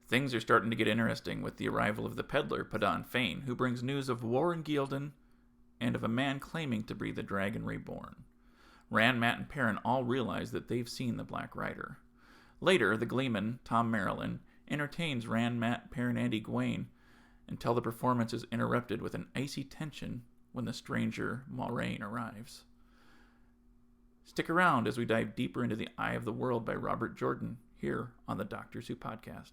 Things are starting to get interesting with the arrival of the peddler, Padan Fain, who brings news of war in Ghealdan and of a man claiming to be the Dragon Reborn. Ran, Mat, and Perrin all realize that they've seen the Black Rider. Later, the gleeman, Thom Merrilin, entertains Ran, Mat, Perrin, and Egwene until the performance is interrupted with an icy tension when the stranger Moraine arrives. Stick around as we dive deeper into The Eye of the World by Robert Jordan here on the Doctors Who podcast.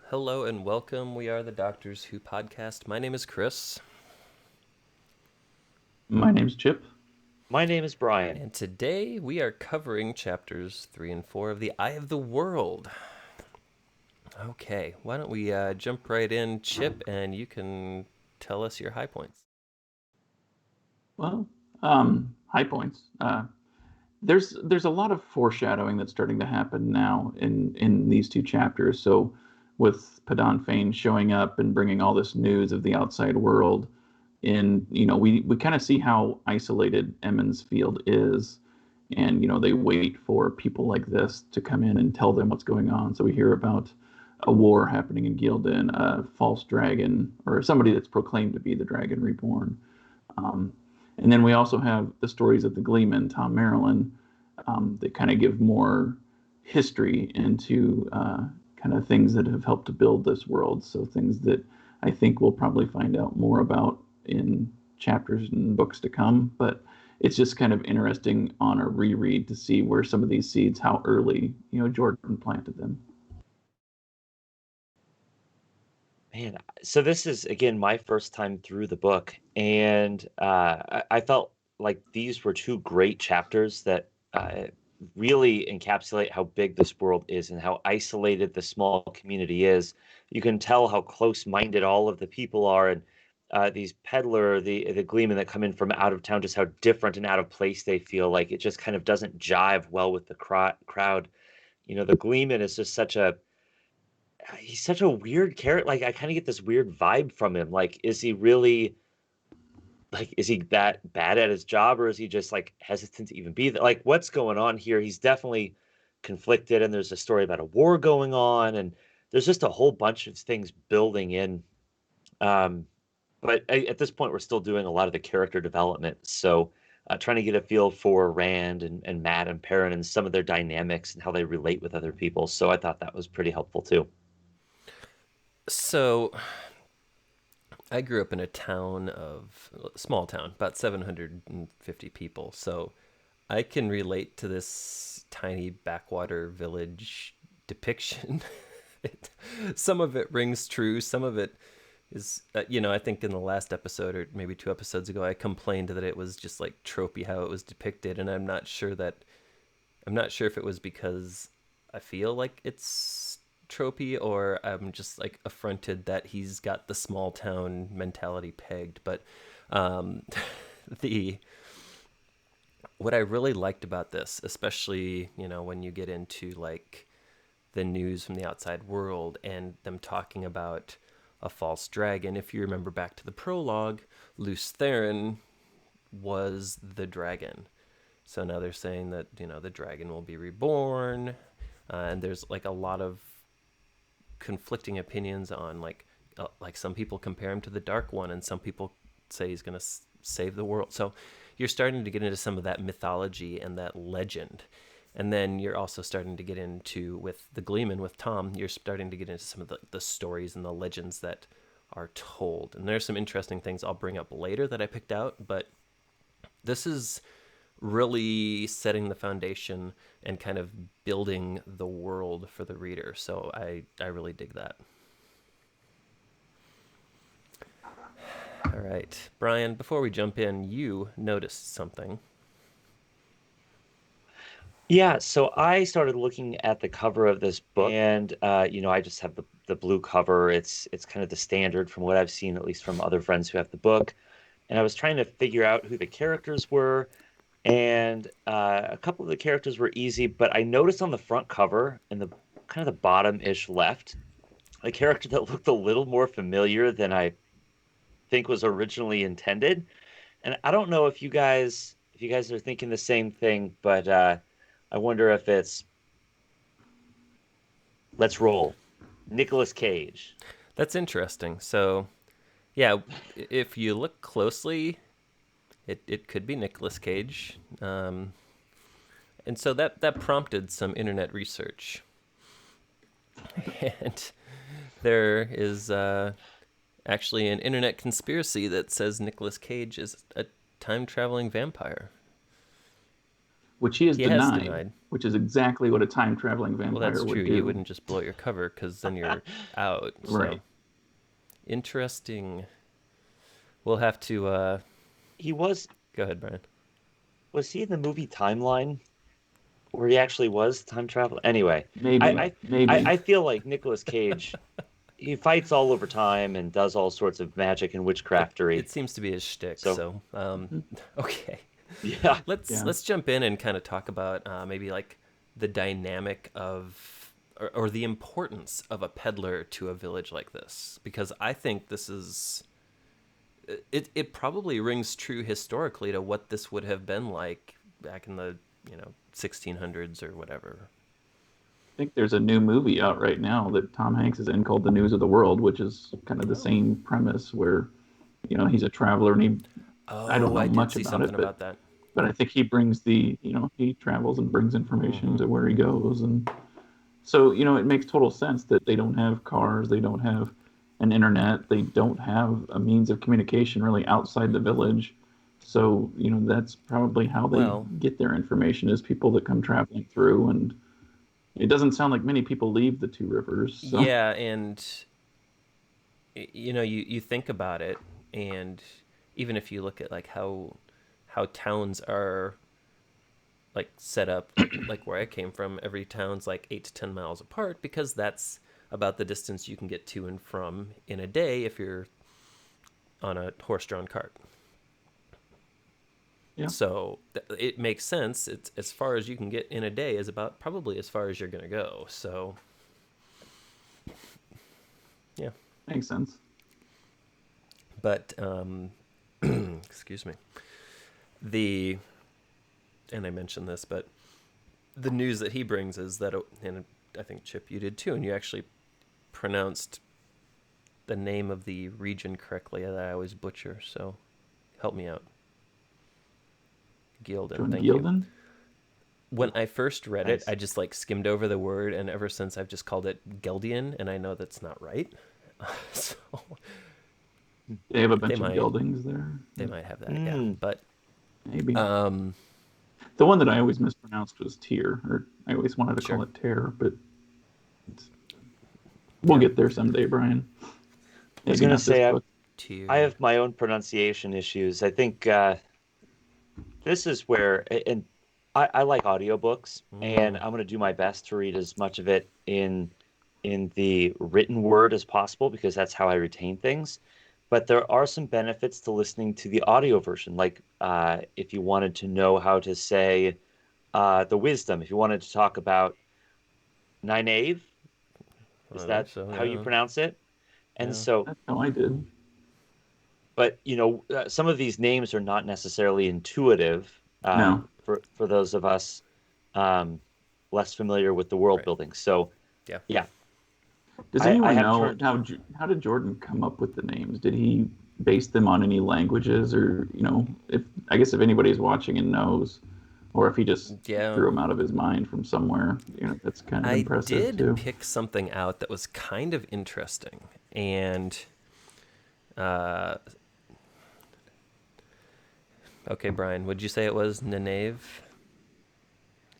Hello and welcome. We are the Doctors Who podcast. My name is Chris. My name's Chip. My name is Brian. And today we are covering chapters 3 and 4 of The Eye of the World. Okay, why don't we jump right in, Chip, and you can tell us your high points. Well, high points. There's a lot of foreshadowing that's starting to happen now in these two chapters. So with Padan Fain showing up and bringing all this news of the outside world, and we kind of see how isolated Emond's Field is, and they wait for people like this to come in and tell them what's going on. So we hear about a war happening in Ghealdan, a false dragon, or somebody that's proclaimed to be the Dragon Reborn. And then we also have the stories of the gleeman, Thom Merrilin, that kind of give more history into kind of things that have helped to build this world. So things that I think we'll probably find out more about in chapters and books to come. But it's just kind of interesting on a reread to see where some of these seeds, how early, Jordan planted them. Man, so this is, again, my first time through the book, and I felt like these were two great chapters that really encapsulate how big this world is and how isolated the small community is. You can tell how close-minded all of the people are, and these peddler, the gleemen that come in from out of town, just how different and out of place they feel. Like it just kind of doesn't jive well with the crowd. The gleeman is just he's such a weird character. Like I kind of get this weird vibe from him. Like, is he really, is he that bad at his job, or is he just hesitant to even be there? Like, what's going on here? He's definitely conflicted, and there's a story about a war going on, and there's just a whole bunch of things building in. But at this point, we're still doing a lot of the character development. So trying to get a feel for Rand and Mat and Perrin and some of their dynamics and how they relate with other people. So I thought that was pretty helpful too. So I grew up in a small town, about 750 people. So I can relate to this tiny backwater village depiction. Some of it rings true. Some of it is, I think in the last episode or maybe 2 episodes ago, I complained that it was just tropey how it was depicted. And I'm not sure if it was because I feel like it's tropey or I'm just affronted that he's got the small town mentality pegged. But what I really liked about this, especially when you get into the news from the outside world and them talking about a false dragon, if you remember back to the prologue, Lews Therin was the dragon. So now they're saying that the dragon will be reborn, and there's a lot of conflicting opinions on some people compare him to the Dark One, and some people say he's going to save the world. So you're starting to get into some of that mythology and that legend, and then you're also starting to get into, with the gleeman, with Thom, you're starting to get into some of the stories and the legends that are told. And there's some interesting things I'll bring up later that I picked out, but this is really setting the foundation and kind of building the world for the reader. So I really dig that. All right, Brian, before we jump in, you noticed something. Yeah, so I started looking at the cover of this book, and I just have the blue cover. It's kind of the standard from what I've seen, at least from other friends who have the book. And I was trying to figure out who the characters were, and a couple of the characters were easy, but I noticed on the front cover, in the kind of the bottom-ish left, a character that looked a little more familiar than I think was originally intended. And I don't know if you guys are thinking the same thing, but I wonder if it's let's roll. Nicolas Cage. That's interesting. So, yeah, if you look closely, it could be Nicolas Cage. And so that prompted some internet research. And there is actually an internet conspiracy that says Nicolas Cage is a time-traveling vampire. Which he has has denied, which is exactly what a time-traveling vampire Well, that's would true. do. You wouldn't just blow your cover because then you're out. So. Right. Interesting. We'll have to... He was... Go ahead, Brian. Was he in the movie Timeline? Where he actually was time travel? Anyway. Maybe. I feel like Nicolas Cage... he fights all over time and does all sorts of magic and witchcraftery. It seems to be his shtick, so okay. Yeah. Let's jump in and kind of talk about maybe like the dynamic of or the importance of a peddler to a village like this, because I think this is it probably rings true historically to what this would have been like back in the 1600s or whatever. I think there's a new movie out right now that Tom Hanks is in called The News of the World, which is kind of the same premise where, he's a traveler and I don't know much about it, but I think he brings he travels and brings information to where he goes. And so, it makes total sense that they don't have cars, they don't have an internet, they don't have a means of communication really outside the village. So, that's probably how they get their information, is people that come traveling through. And it doesn't sound like many people leave the Two Rivers. So. Yeah, and you think about it, and even if you look at like how towns are like set up, like where I came from, every town's like 8 to 10 miles apart, because that's about the distance you can get to and from in a day if you're on a horse-drawn cart. Yeah. So it makes sense. It's as far as you can get in a day is about probably as far as you're going to go. So, yeah. Makes sense. But, excuse me. And I mentioned this, but the news that he brings is that, and I think, Chip, you did too, and you actually pronounced the name of the region correctly that I always butcher. So help me out. Ghealdan. Thank Ghealdan? You. When I first read it, I just like skimmed over the word, and ever since I've just called it Ghealdan, and I know that's not right. So they have a bunch of Ghealdings there. They might have that, yeah. But maybe. The one that I always mispronounced was Tyr, or I always wanted to call it Terror, but we'll get there someday, Brian. I was going to say I have my own pronunciation issues. I think this is where, and I like audiobooks, and I'm going to do my best to read as much of it in the written word as possible, because that's how I retain things. But there are some benefits to listening to the audio version, like if you wanted to know how to say the wisdom, if you wanted to talk about Nynaeve, is that how you pronounce it? And so that's how I did. But, some of these names are not necessarily intuitive for those of us less familiar with the world building. So, yeah. Does anyone know how did Jordan come up with the names? Did he base them on any languages, or, if anybody's watching and knows, or if he just threw them out of his mind from somewhere, that's kind of impressive I did too. Pick something out that was kind of interesting, and okay, Brian, would you say it was Nynaeve?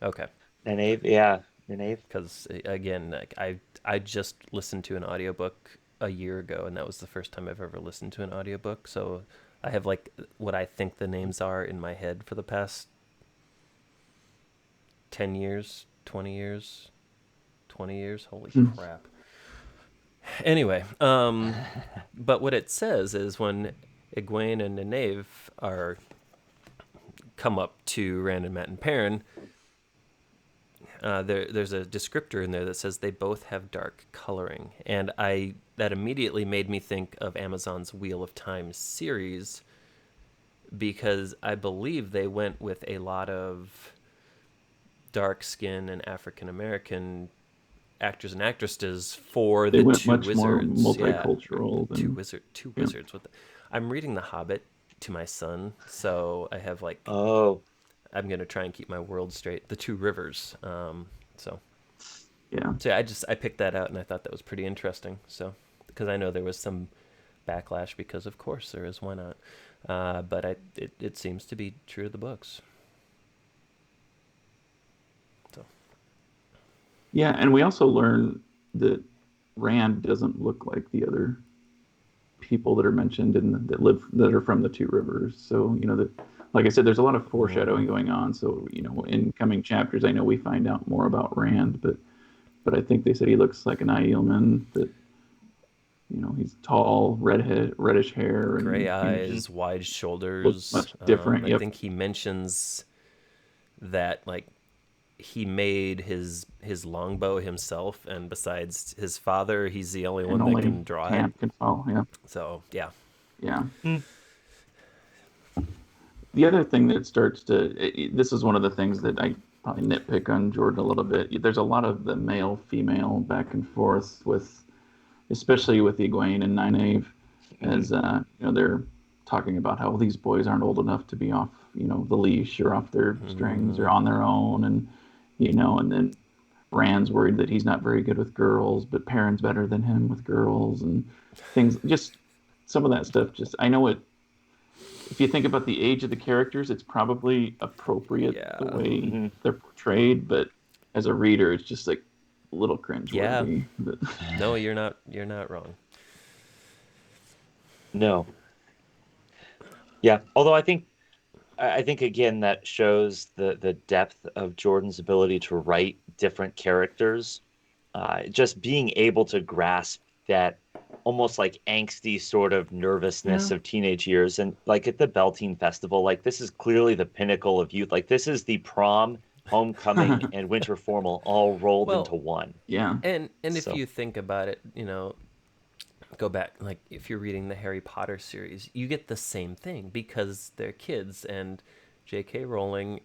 Okay. Nynaeve, yeah. Nynaeve. Because, again, like I just listened to an audiobook a year ago, and that was the first time I've ever listened to an audiobook. So I have, like, what I think the names are in my head for the past 10 years, 20 years. Holy crap. Anyway, but what it says is when Egwene and Nynaeve come up to Rand and Mat and Perrin, there's a descriptor in there that says they both have dark coloring, and that immediately made me think of Amazon's Wheel of Time series, because I believe they went with a lot of dark skin and African American actors and actresses for They the went two much more wizards. multicultural Two than wizards. I'm reading The Hobbit to my son, so I have like Oh, I'm gonna try and keep my world straight. The Two Rivers. So yeah. yeah, I picked that out and I thought that was pretty interesting. So because I know there was some backlash, because of course there is. Why not? But it seems to be true to the books. So Yeah, and we also learn that Rand doesn't look like the other people that are mentioned and that are from the Two Rivers. So that, like I said, there's a lot of foreshadowing going on. So in coming chapters, I know we find out more about Rand, but I think they said he looks like an Aielman. That he's tall, reddish hair, and gray eyes, just wide looks shoulders. much different. I think he mentions that like he made his longbow himself, and besides his father, he's the only one that can draw it. Can follow. Yeah. So yeah. Yeah. The other thing that starts to this is one of the things that I probably nitpick on Jordan a little bit. There's a lot of the male female back and forth with, especially with Egwene and Nynaeve, as they're talking about how these boys aren't old enough to be off the leash or off their strings or on their own, and and then Rand's worried that he's not very good with girls, but Perrin's better than him with girls, and things. Just some of that stuff. Just I know it. If you think about the age of the characters, it's probably appropriate the way they're portrayed, but as a reader, it's just like a little cringeworthy. Yeah. No, you're not wrong. No. Yeah, although I think again that shows the depth of Jordan's ability to write different characters. Just being able to grasp that almost like angsty sort of nervousness of teenage years, and like at the Beltane Festival, like this is clearly the pinnacle of youth. Like this is the prom, homecoming, and winter formal all rolled into one. Yeah. And if you think about it, go back, like if you're reading the Harry Potter series, you get the same thing because they're kids, and J.K. Rowling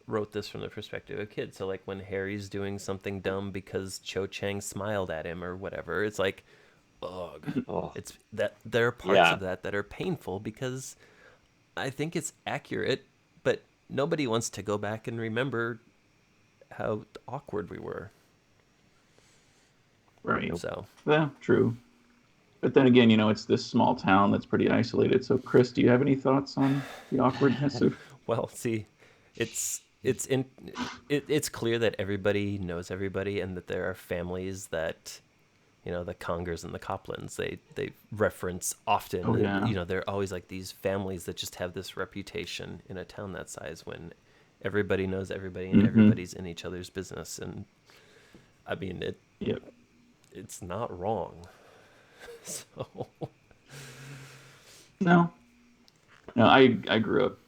wrote this from the perspective of kids. So like when Harry's doing something dumb because Cho Chang smiled at him or whatever, it's like, ugh. Oh. It's that there are parts of that are painful because I think it's accurate, but nobody wants to go back and remember how awkward we were. Right. So yeah, true. But then again, it's this small town that's pretty isolated. So, Chris, do you have any thoughts on the awkwardness of? Well, see, it's clear that everybody knows everybody, and that there are families that, the Congers and the Coplans, they reference often. Oh, yeah. And, they're always like these families that just have this reputation in a town that size, when everybody knows everybody and everybody's in each other's business. And I mean, it's not wrong. So no, I grew up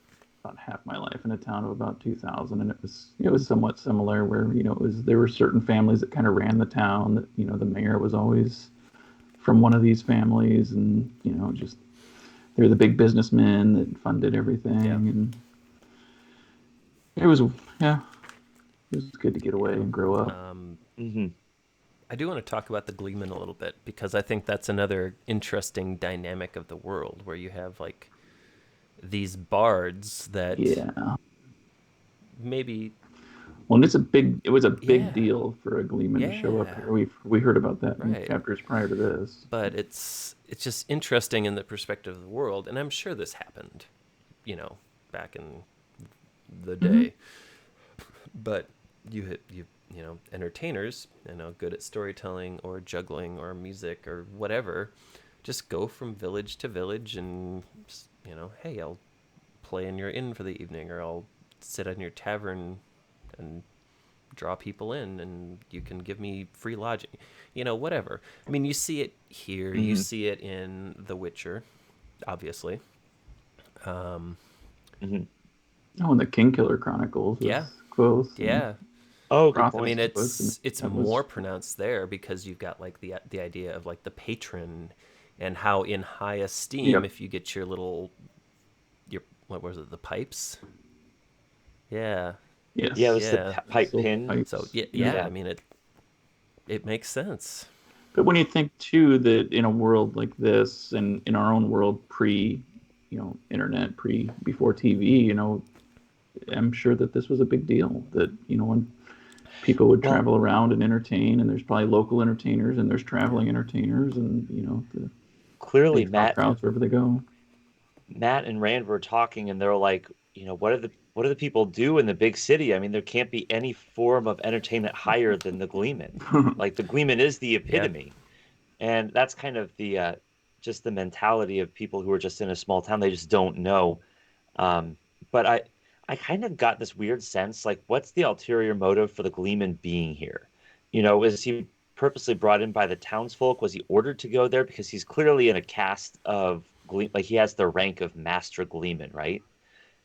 about half my life in a town of about 2,000, and it was somewhat similar, where there were certain families that kind of ran the town, that the mayor was always from one of these families, and just they're the big businessmen that funded everything, and it was good to get away and grow up. I do want to talk about the gleeman a little bit, because I think that's another interesting dynamic of the world, where you have like these bards that maybe. Well, and it was a big deal for a gleeman to show up here. We heard about that in chapters prior to this. But it's just interesting in the perspective of the world, and I'm sure this happened, back in the day. But you entertainers, good at storytelling or juggling or music or whatever, just go from village to village and, hey, I'll play in your inn for the evening, or I'll sit in your tavern and draw people in, and you can give me free lodging, whatever. I mean, you see it here, you see it in The Witcher, obviously. Oh, and the Kingkiller Chronicles. Yeah. Close. Yeah. Oh, good Rothfuss I mean, point. books, and it's that more was pronounced there because you've got like the idea of like the patron, and how in high esteem yep. if you get your what was it, the pipes? Yeah, Yeah, it Yes, was the yeah. pipe silk pin. So pipes. yeah, Yep. yeah. Yeah. I mean, it makes sense. But when you think too that in a world like this, and in our own world pre, internet, before TV, I'm sure that this was a big deal. That when people would Well, travel around and entertain, and there's probably local entertainers, and there's Yeah. traveling entertainers, and the clearly big draw Matt crowds wherever they go. and Rand were talking, and they're like, what do the people do in the big city? I mean, there can't be any form of entertainment higher than the gleeman. Like the gleeman is the Yeah. epitome, and that's kind of the just the mentality of people who are just in a small town. They just don't know. Um, but I kind of got this weird sense, like, what's the ulterior motive for the gleeman being here? Is he purposely brought in by the townsfolk? Was he ordered to go there? Because he's clearly in a caste of like he has the rank of master gleeman, right?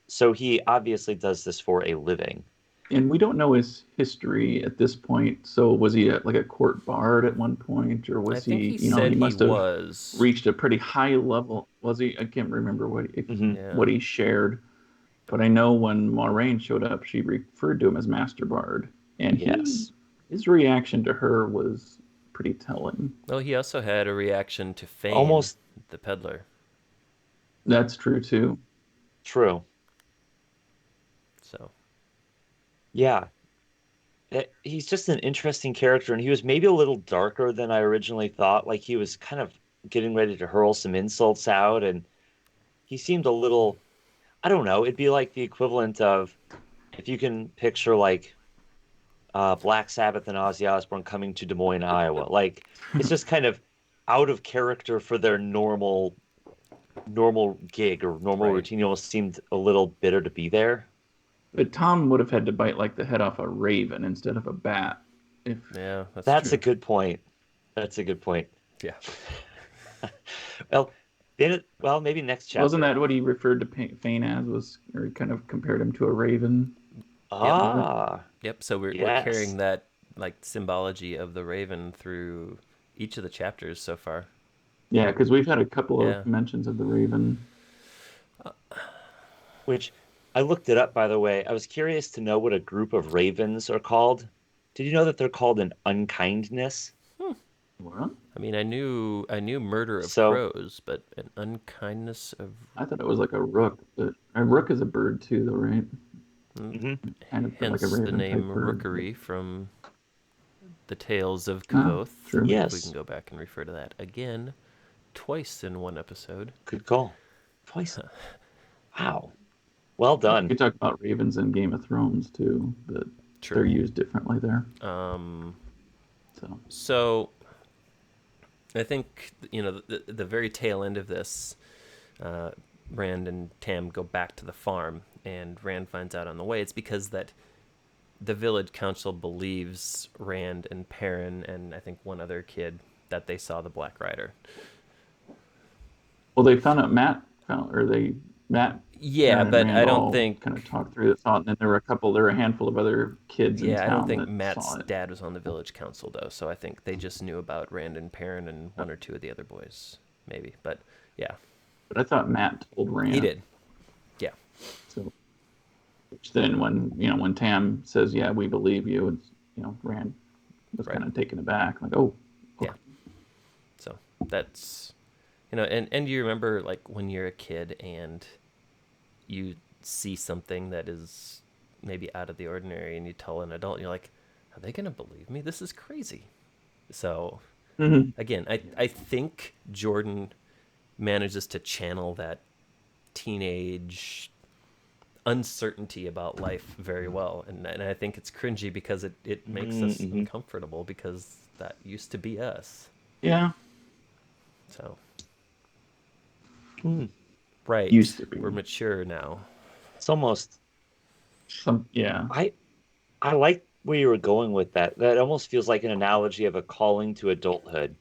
So he obviously does this for a living. And we don't know his history at this point. So was he like a court bard at one point, or I was think he? he He said he must have was. reached a pretty high level. Was he? I can't remember Hmm. Yeah. what he shared, but I know when Moraine showed up, she referred to him as Master Bard, and Yes. his reaction to her was pretty telling. Well, he also had a reaction to Fain, Almost the peddler. That's true too. true. So Yeah. He's just an interesting character, and he was maybe a little darker than I originally thought. Like he was kind of getting ready to hurl some insults out, and he seemed a little, I don't know, it'd be like the equivalent of if you can picture like Black Sabbath and Ozzy Osbourne coming to Des Moines, Iowa. Like it's just kind of out of character for their normal gig or normal right. routine. He almost seemed a little bitter to be there. But Tom would have had to bite like the head off a raven instead of a bat. If Yeah, that's That's a true. good point. That's a good point. Yeah. Well, maybe next wasn't chapter. that what he referred to Fane as, was, or he kind of compared him to a raven? Yep. Was it? Ah, Yep. So we're yes. carrying that like symbology of the raven through each of the chapters so far. Yeah, because we've had a couple Yeah. of mentions of the raven. Which I looked it up, by the way. I was curious to know what a group of ravens are called. Did you know that they're called an unkindness? What? I mean, I knew murder of So, crows, but an unkindness of I thought it was like a rook, but a rook is a bird too, though, right? mhm. Kind of like a hence the raven type name bird. But, rookery from the Tales of ah, Kavoth. true. We can Yes, go back and refer to that again twice in one episode. good call. Twice. Wow. Well We done. could talk about ravens in Game of Thrones too, but they're True. used differently there. Um, So so I think the very tail end of this, uh, Rand and Tam go back to the farm, and Rand finds out on the way it's because that the village council believes Rand and Perrin and I think one other kid that they saw the Black Rider. well, they found out Matt, Yeah, Perrin, and but Rand I don't all think. kind of talked through this out, and then there were a handful of other kids in Yeah, I don't town think that Matt's saw it. dad was on the village council though, so I think they just knew about Rand and Perrin and one or two of the other boys, maybe. But yeah, But I thought Matt told he Rand. did. Yeah, So, which then when Tam says, "Yeah, we believe you," it's Rand was right. kind of taken aback, like, "Oh, Yeah. okay." So that's and you remember like when you're a kid and you see something that is maybe out of the ordinary and you tell an adult, and you're like, are they gonna believe me? This is crazy. So Mhm. again, I think Jordan manages to channel that teenage uncertainty about life very well, and I think it's cringy because it makes us Mm-hmm. uncomfortable because that used to be us. Yeah, So Hmm. used right, to be we're mature now. It's almost yeah. I like where you were going with that. That almost feels like an analogy of a calling to adulthood,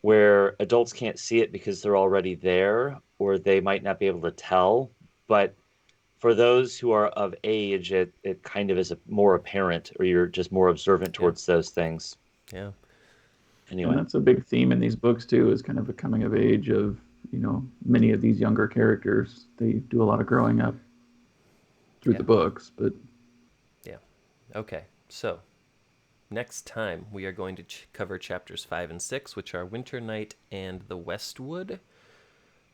where adults can't see it because they're already there, or they might not be able to tell, but for those who are of age, it kind of is more apparent, or you're just more observant towards those things. Yeah. Anyway. And that's a big theme in these books too, is kind of a coming of age of, many of these younger characters. They do a lot of growing up through the books, but yeah. Okay. So next time we are going to cover chapters 5 and 6, which are Winter Night and the Westwood.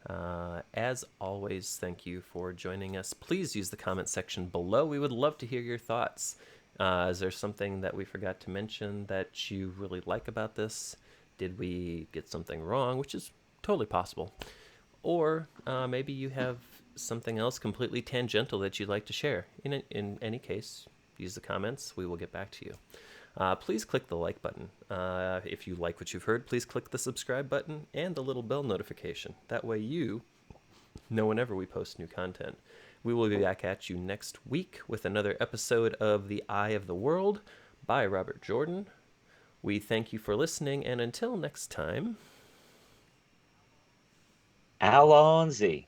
As always, thank you for joining us. Please use the comment section below. We would love to hear your thoughts. Is there something that we forgot to mention that you really like about this? Did we get something wrong, which is totally possible? Or maybe you have something else completely tangential that you'd like to share. In any case, use the comments. We will get back to you. Please click the like button. If you like what you've heard, please click the subscribe button and the little bell notification. That way you know whenever we post new content. We will be back at you next week with another episode of The Eye of the World by Robert Jordan. We thank you for listening, and until next time... Alonzi.